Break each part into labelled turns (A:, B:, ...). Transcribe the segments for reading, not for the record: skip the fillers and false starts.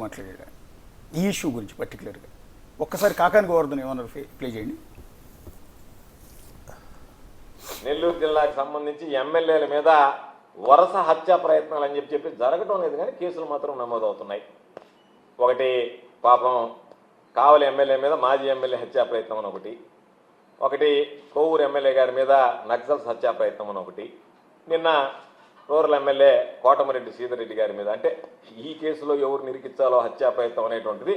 A: మాట్లాడాడు ఈ ఇష్యూ గురించి పర్టికులర్గా ఒక్కసారి కాకాని గోవర్ధన్ ఏమన్నారు ప్లే చేయండి.
B: నెల్లూరు జిల్లాకు సంబంధించి ఎమ్మెల్యేల మీద వరుస హత్యా ప్రయత్నాలు అని చెప్పి జరగటం లేదు, కానీ కేసులు మాత్రం నమోదవుతున్నాయి. ఒకటి పాపం కావలి ఎమ్మెల్యే మీద మాజీ ఎమ్మెల్యే హత్యా ప్రయత్నం అని ఒకటి కోవూరు ఎమ్మెల్యే గారి మీద నక్సల్స్ హత్యా ప్రయత్నం అని ఒకటి, నిన్న రూరల్ ఎమ్మెల్యే కోటమిరెడ్డి శ్రీధర్ రెడ్డి గారి మీద. అంటే ఈ కేసులో ఎవరు నిరికించాలో హత్యా ప్రయత్నం అనేటువంటిది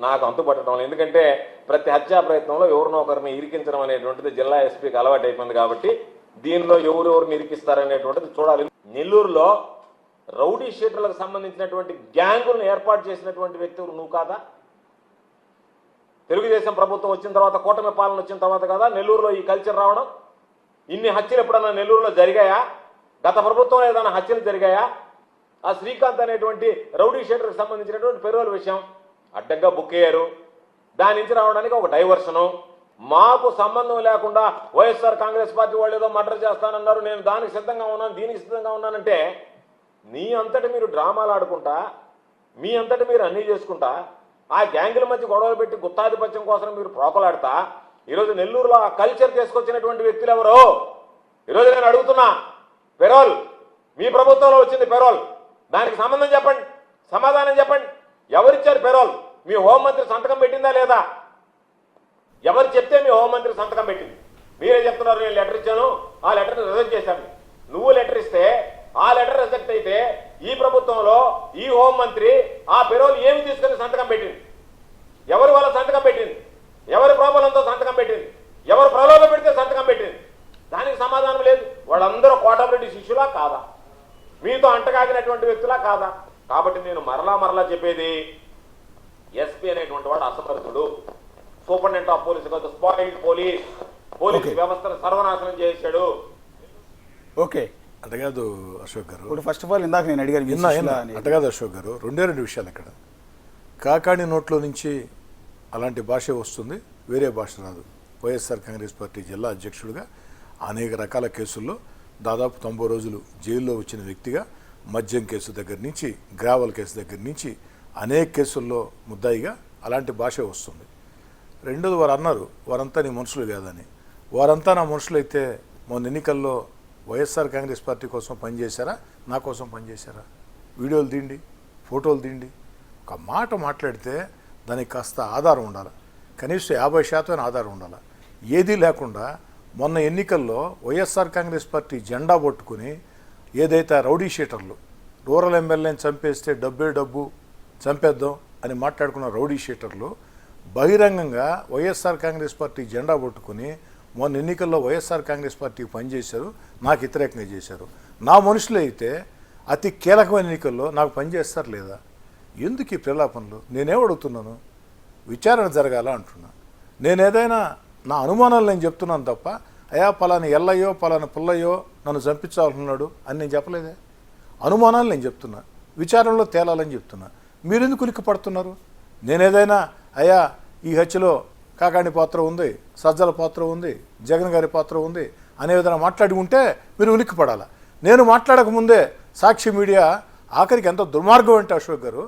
B: నాకు అంతుపట్టడం. ఎందుకంటే ప్రతి హత్యా ప్రయత్నంలో ఎవరినో ఒకరిని ఇరికించడం అనేటువంటిది జిల్లా ఎస్పీకి అలవాటు అయిపోయింది. కాబట్టి దీనిలో ఎవరెవరు నిరికిస్తారనేటువంటిది చూడాలి. నెల్లూరులో రౌడీ షీటర్లకు సంబంధించినటువంటి గ్యాంగులను ఏర్పాటు చేసినటువంటి వ్యక్తి నువ్వు కాదా? తెలుగుదేశం ప్రభుత్వం వచ్చిన తర్వాత, కూటమి పాలన వచ్చిన తర్వాత కదా నెల్లూరులో ఈ కల్చర్ రావడం. ఇన్ని హత్యలు ఎప్పుడన్నా నెల్లూరులో జరిగాయా? గత ప్రభుత్వంలో ఏదైనా హత్యలు జరిగాయా? ఆ శ్రీకాంత్ అనేటువంటి రౌడీ షీటర్కి సంబంధించినటువంటి పెరోల్ విషయం అడ్డంగా బుక్ అయ్యారు. దాని నుంచి రావడానికి ఒక డైవర్షను. మాకు సంబంధం లేకుండా వైఎస్ఆర్ కాంగ్రెస్ పార్టీ వాళ్ళు ఏదో మర్డర్ చేస్తానన్నారు, నేను దానికి సిద్ధంగా ఉన్నాను, దీనికి సిద్ధంగా ఉన్నానంటే నీ అంతటి మీరు డ్రామాలు ఆడుకుంటా, మీ అంతటి మీరు అన్నీ చేసుకుంటా, ఆ గ్యాంగుల మధ్య గొడవలు పెట్టి గుత్తాధిపత్యం కోసం మీరు ప్రోకలాడతా ఈరోజు నెల్లూరులో ఆ కల్చర్ తీసుకొచ్చినటువంటి వ్యక్తులు ఎవరో ఈరోజు నేను అడుగుతున్నా. పెరోల్ మీ ప్రభుత్వంలో వచ్చింది పెరోల్, దానికి సంబంధం చెప్పండి, సమాధానం చెప్పండి. ఎవరిచ్చారు పెరోల్? మీ హోంమంత్రి సంతకం పెట్టిందా లేదా? ఎవరు చెప్తే మీ హోంమంత్రి సంతకం పెట్టింది? మీరే చెప్తున్నారు నేను లెటర్ ఇచ్చాను, ఆ లెటర్ని రిజెక్ట్ చేశాను. నువ్వు లెటర్ ఇస్తే ఆ లెటర్ రిజెక్ట్ అయితే ఈ ప్రభుత్వంలో ఈ హోంమంత్రి ఆ పెరోల్ ఏమి తీసుకుని సంతకం పెట్టింది? ఎవరి వల్ల సంతకం పెట్టింది? ఎవరి ప్రాబలంతో సంతకం పెట్టింది? ఎవరు ప్రలోభ పెడితే సంతకం పెట్టింది? దానికి సమాధానం లేదు. వాళ్ళందరూ కోటమిరెడ్డి శిష్యులా కాదా? మీతో అంటగాగినటువంటి వ్యక్తులా కాదా? కాబట్టి నేను మరలా చెప్పేది, ఎస్పీ అనేటువంటి వాడు అసమర్థుడు. సూపరింటెండెంట్ ఆఫ్ పోలీస్ కాదు, స్పాయిల్డ్ పోలీస్ వ్యవస్థను సర్వనాశనం చేశాడు.
A: ఓకే,
C: అంటే కాదు అశోక్ గారు.
A: ఇప్పుడు ఫస్ట్ ఆఫ్ ఆల్ ఇందాక నేను అడిగాను
C: అంటే కాదు అశోక్ గారు, రెండు విషయాలు ఇక్కడ. కాకాణి నోట్లో నుంచి అలాంటి భాష వస్తుంది, వేరే భాష రాదు. వైఎస్ఆర్ కాంగ్రెస్ పార్టీ జిల్లా అధ్యక్షుడిగా అనేక రకాల కేసుల్లో దాదాపు 90 రోజులు జైల్లో వచ్చిన వ్యక్తిగా మద్యం కేసు దగ్గర నుంచి, గ్రావెల్ కేసు దగ్గర నుంచి అనేక కేసుల్లో ముద్దాయిగా అలాంటి భాష వస్తుంది. రెండోది వారు అన్నారు వారంతా నీ మనుషులు కాదని. వారంతా నా మనుషులు అయితే మొన్న ఎన్నికల్లో వైఎస్ఆర్ కాంగ్రెస్ పార్టీ కోసం పనిచేశారా, నా కోసం పనిచేశారా? వీడియోలు తీయండి, ఫోటోలు తీయండి. ఒక మాట మాట్లాడితే దానికి కాస్త ఆధారం ఉండాలి, కనీసం 50% ఆధారం ఉండాలి. ఏదీ లేకుండా మొన్న ఎన్నికల్లో వైఎస్ఆర్ కాంగ్రెస్ పార్టీ జెండా పట్టుకుని ఏదైతే రౌడీ షీటర్లు రూరల్ ఎమ్మెల్యేని చంపేస్తే డబ్బు చంపేద్దాం అని మాట్లాడుకున్న రౌడీ షీటర్లు బహిరంగంగా వైఎస్ఆర్ కాంగ్రెస్ పార్టీ జెండా పట్టుకుని మొన్న ఎన్నికల్లో వైఎస్ఆర్ కాంగ్రెస్ పార్టీకి పనిచేశారు, నాకు వ్యతిరేకంగా చేశారు. నా మనుషులు అయితే అతి కీలకమైన ఎన్నికల్లో నాకు పనిచేస్తారు లేదా? ఎందుకు ఈ ప్రలాపనలు? నేనేం అడుగుతున్నాను? విచారణ జరగాల అంటున్నా. నేను ఏదైనా నా అనుమానాలు నేను చెప్తున్నాను తప్ప, అయా పలాని ఎల్లయ్యో పలాని పుల్లయ్యో నన్ను చంపించాలనుకున్నాడు అని నేను చెప్పలేదే. అనుమానాలు నేను చెప్తున్నా, విచారణలో తేలాలని చెప్తున్నా. మీరెందుకు ఉలిక్కి పడుతున్నారు? నేనేదైనా అయా ఈ హత్యలో కాకాణి పాత్ర ఉంది, సజ్జల పాత్ర ఉంది, జగన్ గారి పాత్ర ఉంది అనే విధంగా మాట్లాడి ఉంటే మీరు ఉలిక్కి పడాలా. నేను మాట్లాడకముందే సాక్షి మీడియా ఆఖరికి ఎంత దుర్మార్గం అంటే అశోక్ గారు,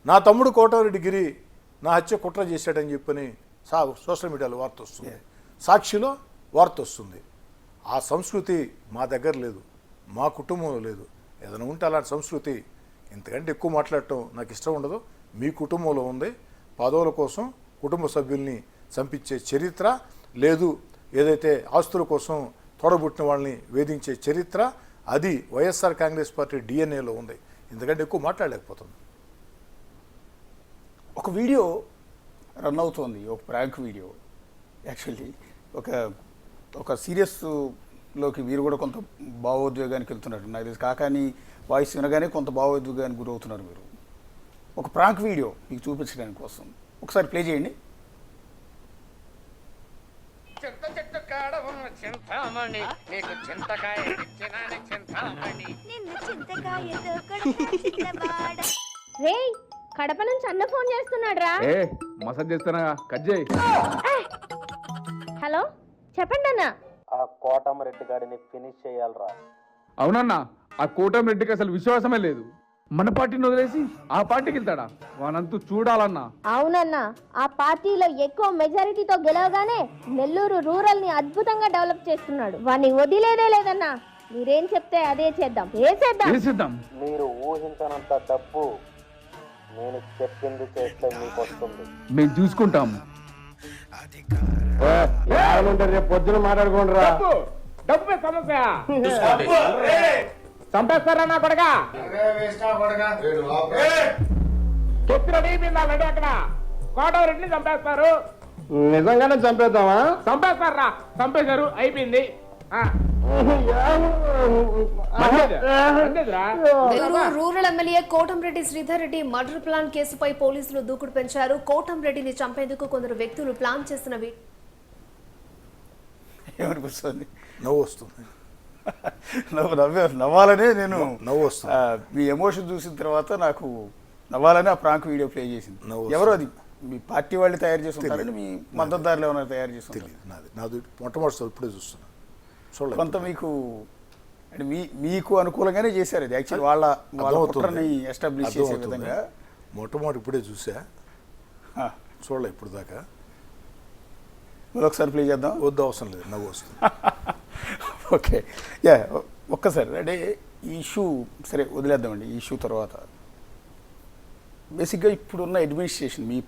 C: నా తమ్ముడు కోటమిరెడ్డి గిరి నా హత్య కుట్ర చేశాడని చెప్పని సోషల్ మీడియాలో వార్త వస్తుంది, సాక్షిలో వార్త వస్తుంది. ఆ సంస్కృతి మా దగ్గర లేదు, మా కుటుంబంలో లేదు. ఏదైనా ఉంటే అలాంటి సంస్కృతి ఇంతకంటే ఎక్కువ మాట్లాడటం నాకు ఇష్టం ఉండదు. మీ కుటుంబంలో ఉంది. పదవుల కోసం కుటుంబ సభ్యుల్ని చంపించే చరిత్ర లేదు, ఏదైతే ఆస్తుల కోసం తోడబుట్టిన వాళ్ళని వేధించే చరిత్ర, అది వైఎస్ఆర్ కాంగ్రెస్ పార్టీ డిఎన్ఏలో ఉంది. ఇంతకంటే ఎక్కువ మాట్లాడలేకపోతుంది.
A: ఒక వీడియో రన్ అవుతోంది, ఒక ప్రాంక్ వీడియో. యాక్చువల్లీ ఒక సీరియస్లోకి మీరు కూడా కొంత భావోద్వేగానికి వెళ్తున్నారు. నాకు తెలిసి కాకాని వాయిస్ వినగానే కొంత భావోద్వేగానికి గురవుతున్నారు మీరు. ఒక ప్రాంక్ వీడియో మీకు చూపించడానికి కోసం ఒకసారి ప్లే చేయండి.
D: కడప నుంచి అన్న ఫోన్ చేస్తున్నాడు రా.
E: మసాజ్ చేస్తానా, కట్ చేయి.
D: హలో, చెప్పండి అన్న.
B: ఆ కోటమిరెడ్డి గారిని ఫినిష్ చేయాలరా.
E: అవునన్నా, ఆ కోటమిరెడ్డికి అసలు విశ్వాసమే లేదు. మన పార్టీని వదిలేసి ఆ పార్టీకి వెళ్తాడా? వానంతూ చూడాలన్నా.
D: అవునన్నా, ఆ పార్టీలో ఎక్కువ మెజారిటీతో గెలవగానే నెల్లూరు రూరల్ ని అద్భుతంగా డెవలప్ చేస్తున్నాడు. వాడిని వదిలేదే లేదన్నా. మీరేం చెప్తే అదే చేద్దాం.
E: చేసేద్దాం.
F: మీరు ఊహించనంత డబ్బు నేను చెప్పింది చేస్తే మీకు వస్తుంది.
E: మేము చూసుకుంటాం.
F: రేపు పొద్దున మాట్లాడుకోండి రా.
B: డబ్బు మీద సమస్య చంపేస్తారా నా కొడగా? రెడీ అక్కడ కోటరెడ్డిని చంపేస్తారు.
F: నిజంగానే చంపేద్దామా?
B: చంపేస్తారా? చంపేశారు, అయిపోయింది.
G: Nellore rural MLA Kotamreddy Sridhar Reddy murder plan కేసుపై పోలీసులు దూకుడు పెంచారు. కోటంరెడ్డిని చంపేందుకు కొందరు వ్యక్తులు ప్లాన్ చేసినవి.
A: ఏమనిపిస్తుంది?
C: నవ్వు వస్తుంది.
A: నవ్వాలనే నేను
C: నవ్వు వస్తుంది.
A: మీ ఎమోషన్ చూసిన తర్వాత నాకు నవ్వాలని ఆ ప్రాంక్ వీడియో ప్లే చేసింది. ఎవరో అది మీ పార్టీ వాళ్ళు తయారు చేస్తుంటారని, మీ మద్దతుదారులు ఏమైనా తయారు చేస్తుంటారు?
C: తెలియదు. నాది మొట్టమొదటిసారి ఇప్పుడే చూస్తున్నా. చూడలేదు.
A: కొంత మీకు అంటే మీకు అనుకూలంగానే చేశారు అది. యాక్చువల్లీ వాళ్ళ కుట్రని ఎస్టాబ్లిష్ చేసే విధంగా
C: మొట్టమొదటి ఇప్పుడే చూసా. చూడలే ఇప్పుడు దాకా.
A: ఒకసారి ప్లే చేద్దాం.
C: వద్దు, అవసరం లేదు. నవ్వు వస్తుంది.
A: ఓకే, యా, ఒక్కసారి అంటే ఈ ఇష్యూ సరే వదిలేద్దామండి. ఈ ఇష్యూ తర్వాత బేసిక్గా ఇప్పుడున్న అడ్మినిస్ట్రేషన్, మీ